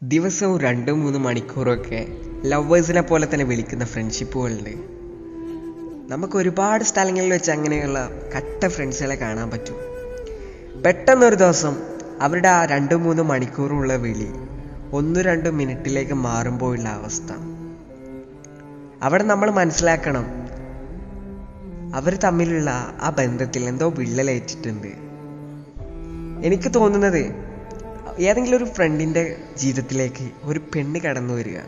ദിവസവും 2-3 മണിക്കൂറൊക്കെ ലവേഴ്സിനെ പോലെ തന്നെ വിളിക്കുന്ന ഫ്രണ്ട്ഷിപ്പുകളുണ്ട്. നമുക്ക് ഒരുപാട് സ്ഥലങ്ങളിൽ വെച്ച് അങ്ങനെയുള്ള കട്ട ഫ്രണ്ട്സുകളെ കാണാൻ പറ്റും. പെട്ടെന്നൊരു ദിവസം അവരുടെ ആ 2-3 മണിക്കൂറുള്ള വിളി 1-2 മിനിറ്റിലേക്ക് മാറുമ്പോഴുള്ള അവസ്ഥ, അവിടെ നമ്മൾ മനസ്സിലാക്കണം, അവർ തമ്മിലുള്ള ആ ബന്ധത്തിൽ എന്തോ വിള്ളലേറ്റിട്ടുണ്ട്. എനിക്ക് തോന്നുന്നത് ഏതെങ്കിലും ഒരു ഫ്രണ്ടിൻ്റെ ജീവിതത്തിലേക്ക് ഒരു പെണ്ണ് കടന്നു വരിക,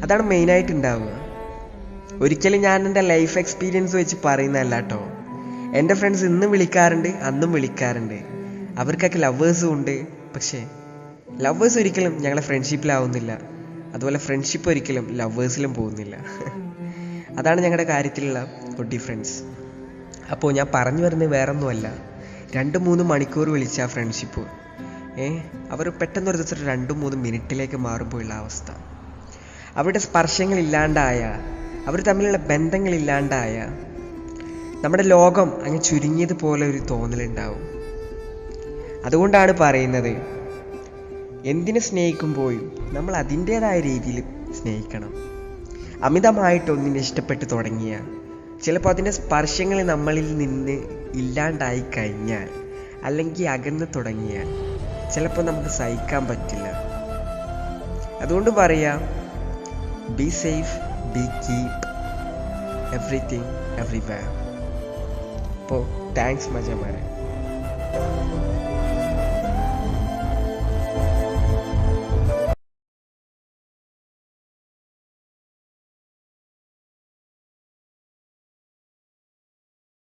അതാണ് മെയിനായിട്ട് ഉണ്ടാവുക. ഒരിക്കലും ഞാൻ എൻ്റെ ലൈഫ് എക്സ്പീരിയൻസ് വെച്ച് പറയുന്നതല്ല കേട്ടോ. എൻ്റെ ഫ്രണ്ട്സ് ഇന്നും വിളിക്കാറുണ്ട്, അന്നും വിളിക്കാറുണ്ട്. അവർക്കൊക്കെ ലവേഴ്സും ഉണ്ട്. പക്ഷേ ലവേഴ്സ് ഒരിക്കലും ഞങ്ങളെ ഫ്രണ്ട്ഷിപ്പിലാവുന്നില്ല, അതുപോലെ ഫ്രണ്ട്ഷിപ്പ് ഒരിക്കലും ലവേഴ്സിലും പോകുന്നില്ല. അതാണ് ഞങ്ങളുടെ കാര്യത്തിലുള്ള ഒരു ഡിഫറൻസ്. അപ്പോൾ ഞാൻ പറഞ്ഞു വരുന്നത് വേറൊന്നുമല്ല, 2-3 മണിക്കൂർ വിളിച്ച ആ ഫ്രണ്ട്ഷിപ്പ് അവർ പെട്ടെന്നൊരു ദിവസം 2-3 മിനിറ്റിലേക്ക് മാറുമ്പോഴുള്ള അവസ്ഥ, അവരുടെ സ്പർശങ്ങളില്ലാണ്ടായ, അവർ തമ്മിലുള്ള ബന്ധങ്ങളില്ലാണ്ടായ നമ്മുടെ ലോകം അങ്ങ് ചുരുങ്ങിയതുപോലെ ഒരു തോന്നലുണ്ടാവും. അതുകൊണ്ടാണ് പറയുന്നത്, എന്തിനെ സ്നേഹിക്കുമ്പോഴും നമ്മൾ അതിൻ്റേതായ രീതിയിൽ സ്നേഹിക്കണം. അമിതമായിട്ട് ഒന്നിനെ ഇഷ്ടപ്പെട്ട് തുടങ്ങിയാൽ ചിലപ്പോൾ അതിൻ്റെ സ്പർശങ്ങൾ നമ്മളിൽ നിന്ന് ഇല്ലാണ്ടായി കഴിഞ്ഞാൽ, അല്ലെങ്കിൽ അകന്ന് തുടങ്ങിയാൽ ചിലപ്പോൾ നമുക്ക് സഹിക്കാൻ പറ്റില്ല. അതുകൊണ്ട് പറയാം, be safe, B keep everything everywhere. അപ്പോൾ താങ്ക്സ് മജമാരെ.